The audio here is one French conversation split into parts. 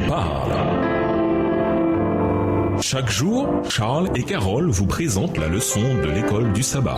parle. Chaque jour, Charles et Carole vous présentent la leçon de l'école du sabbat.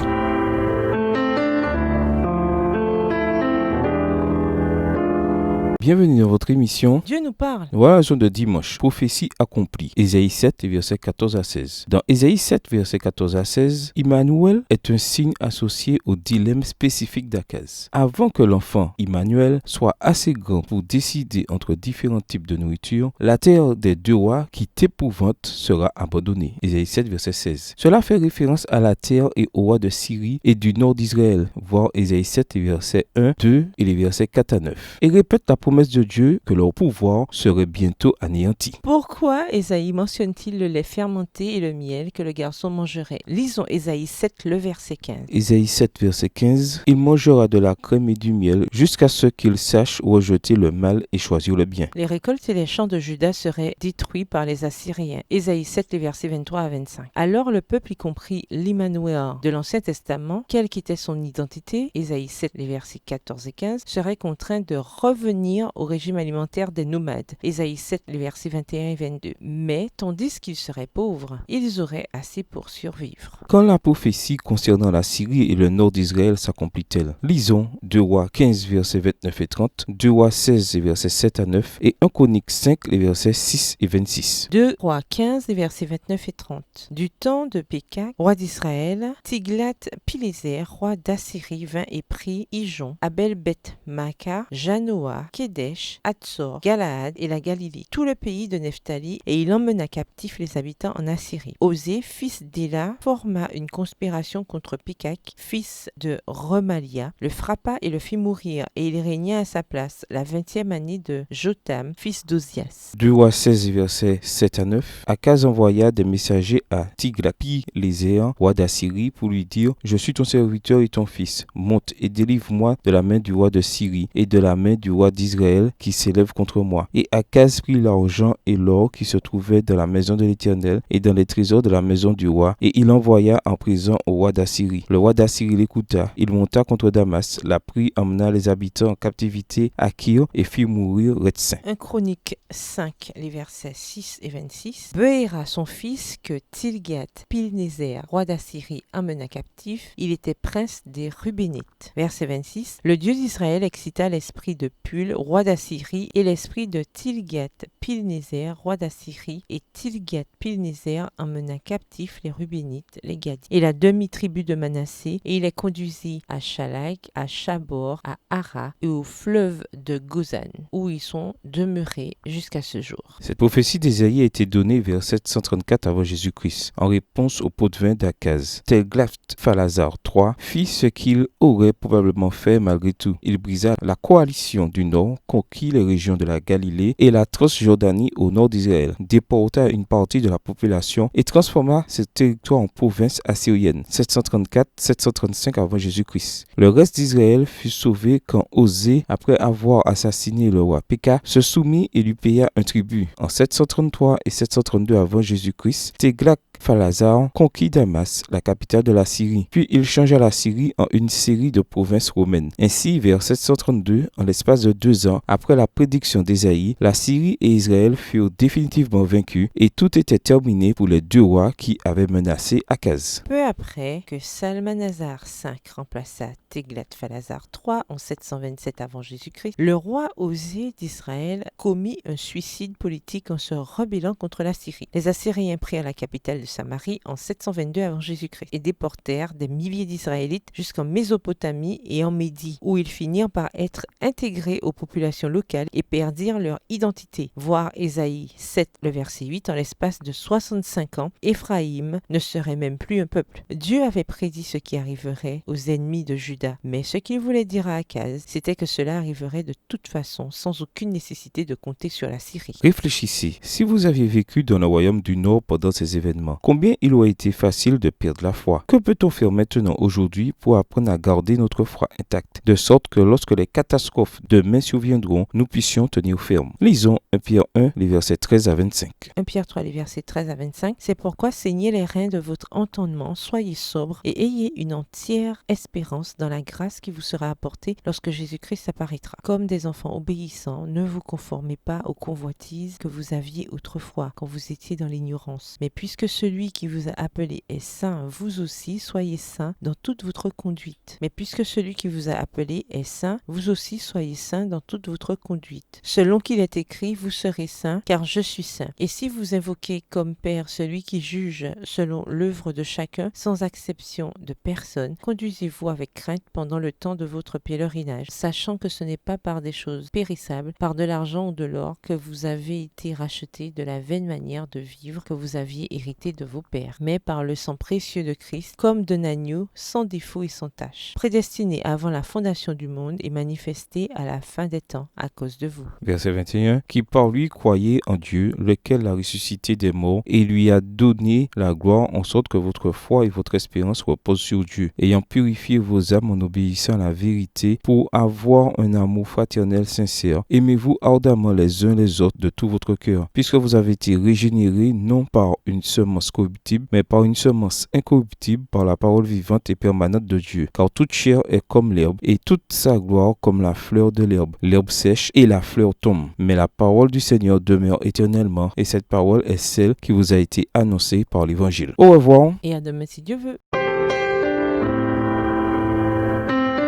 Bienvenue dans votre émission Dieu nous parle. Voilà la leçon de dimanche, prophétie accomplie, Ésaïe 7, versets 14 à 16. Dans Ésaïe 7, versets 14 à 16, Immanuel est un signe associé au dilemme spécifique d'Akaz. Avant que l'enfant Immanuel soit assez grand pour décider entre différents types de nourriture, la terre des deux rois qui t'épouvante sera abandonnée. Ésaïe 7, verset 16. Cela fait référence à la terre et aux rois de Syrie et du nord d'Israël, voir Ésaïe 7, versets 1, 2 et les versets 4 à 9. Et répète la promesse de Dieu que leur pouvoir serait bientôt anéanti. Pourquoi Ésaïe mentionne-t-il le lait fermenté et le miel que le garçon mangerait? Lisons Ésaïe 7, le verset 15. Ésaïe 7, verset 15. Il mangera de la crème et du miel jusqu'à ce qu'il sache rejeter le mal et choisir le bien. Les récoltes et les champs de Juda seraient détruits par les Assyriens. Ésaïe 7, les versets 23 à 25. Alors le peuple, y compris l'Immanuel de l'Ancien Testament, quelle qu'était son identité, Ésaïe 7, les versets 14 et 15, serait contraint de revenir au régime alimentaire des nomades. Ésaïe 7, les versets 21 et 22. Mais, tandis qu'ils seraient pauvres, ils auraient assez pour survivre. Quand la prophétie concernant la Syrie et le nord d'Israël s'accomplit-elle? Lisons 2 Rois 15, versets 29 et 30, 2 Rois 16, versets 7 à 9 et 1 Chroniques 5, les versets 6 et 26. 2 Rois 15, les versets 29 et 30. Du temps de Pékak, roi d'Israël, Tiglath-Pileser, roi d'Assyrie, vint et prit Ijon, Abel-Beth-Maaka, Janoa, Kedesh, Hatzor, Galaad et la Galilée, tout le pays de Nephtali, et il emmena captifs les habitants en Assyrie. Osée, fils d'Éla, forma une conspiration contre Pékak, fils de Remalia, le frappa et le fit mourir, et il régna à sa place la 20e année de Jotam, fils d'Ozias. 2 Rois 16, versets 7 à 9. Akaz envoya des messagers à Tiglath-Pileser, roi d'Assyrie, pour lui dire: Je suis ton serviteur et ton fils. Monte et délivre-moi de la main du roi de Syrie et de la main du roi d'Israël qui s'élève contre moi. Et Akaz prit l'argent et l'or qui se trouvaient dans la maison de l'Éternel et dans les trésors de la maison du roi, et il envoya en prison au roi d'Assyrie. Le roi d'Assyrie l'écouta. Il monta contre Damas, la prit, emmena les habitants en captivité à Kir et fit mourir Rétsin. 1 Chroniques 5, les versets 6 et 26. Beéra, son fils, que Tilgath-Pilnéser, roi d'Assyrie, emmena captif, il était prince des Rubénites. Verset 26. Le Dieu d'Israël excita l'esprit de Pul, roi d'Assyrie, et l'esprit de Tilgath-Pilnéser, roi d'Assyrie, et Tilgath-Pilnéser emmena captifs les Rubénites, les Gadites, et la demi-tribu de Manassé, et il les conduisit à Chalak, à Chabor, à Ara et au fleuve de Gozan, où ils sont demeurés jusqu'à ce jour. Cette prophétie d'Ésaïe a été donnée vers 734 avant Jésus-Christ, en réponse au pot de vin d'Akaz. Tiglath-Phalazar III fit ce qu'il aurait probablement fait malgré tout. Il brisa la coalition du Nord, conquit les régions de la Galilée et la Transjordanie au nord d'Israël, déporta une partie de la population et transforma ce territoire en province assyrienne. 734-735 avant Jésus-Christ. Le reste d'Israël fut sauvé quand Osée, après avoir assassiné le roi Pékak, se soumit et lui paya un tribut. En 733 et 732 avant Jésus-Christ, Tiglath-Phalazar conquit Damas, la capitale de la Syrie. Puis il changea la Syrie en une série de provinces romaines. Ainsi, vers 732, en l'espace de 2 ans, après la prédiction d'Ésaïe, la Syrie et Israël furent définitivement vaincus et tout était terminé pour les 2 rois qui avaient menacé Akaz. Peu après que Salmanasar V remplaça Tiglath-Phalazar III en 727 avant Jésus-Christ, le roi Osée d'Israël commit un suicide politique en se rebellant contre la Syrie. Les Assyriens prirent la capitale de Samarie en 722 avant Jésus-Christ et déportèrent des milliers d'Israélites jusqu'en Mésopotamie et en Médie, où ils finirent par être intégrés aux populations locales et perdirent leur identité. Voir Ésaïe 7, le verset 8, en l'espace de 65 ans, Éphraïm ne serait même plus un peuple. Dieu avait prédit ce qui arriverait aux ennemis de Juda, mais ce qu'il voulait dire à Akaz, c'était que cela arriverait de toute façon, sans aucune nécessité de compter sur la Syrie. Réfléchissez, si vous aviez vécu dans le royaume du Nord pendant ces événements, combien il aurait été facile de perdre la foi? Que peut-on faire maintenant aujourd'hui pour apprendre à garder notre foi intacte, de sorte que lorsque les catastrophes de main souviendrons, nous puissions tenir ferme. Lisons 1 Pierre 1, les versets 13 à 25. 1 Pierre 3, les versets 13 à 25. C'est pourquoi saignez les reins de votre entendement, soyez sobres et ayez une entière espérance dans la grâce qui vous sera apportée lorsque Jésus-Christ apparaîtra. Comme des enfants obéissants, ne vous conformez pas aux convoitises que vous aviez autrefois, quand vous étiez dans l'ignorance. Mais puisque celui qui vous a appelé est saint, vous aussi soyez saints dans toute votre conduite. Mais puisque celui qui vous a appelé est saint, vous aussi soyez saints dans toute votre conduite. Selon qu'il est écrit, vous serez saints, car je suis saint. Et si vous invoquez comme Père celui qui juge selon l'œuvre de chacun, sans acception de personne, conduisez-vous avec crainte pendant le temps de votre pèlerinage, sachant que ce n'est pas par des choses périssables, par de l'argent ou de l'or, que vous avez été rachetés de la vaine manière de vivre que vous aviez hérité de vos pères, mais par le sang précieux de Christ, comme d'un agneau, sans défaut et sans tache, prédestiné avant la fondation du monde et manifesté à la fin des temps à cause de vous. Verset 21. Qui par lui croyait en Dieu, lequel l'a ressuscité des morts et lui a donné la gloire, en sorte que votre foi et votre espérance reposent sur Dieu, ayant purifié vos âmes en obéissant à la vérité pour avoir un amour fraternel sincère. Aimez-vous ardemment les uns les autres de tout votre cœur, puisque vous avez été régénérés non par une semence corruptible, mais par une semence incorruptible, par la parole vivante et permanente de Dieu. Car toute chair est comme l'herbe, et toute sa gloire comme la fleur de l'herbe. L'herbe sèche et la fleur tombe, mais la parole du Seigneur demeure éternellement, et cette parole est celle qui vous a été annoncée par l'Évangile. Au revoir. Et à demain si Dieu veut.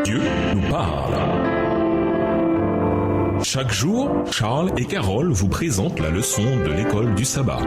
Dieu nous parle. Chaque jour, Charles et Carole vous présentent la leçon de l'école du sabbat.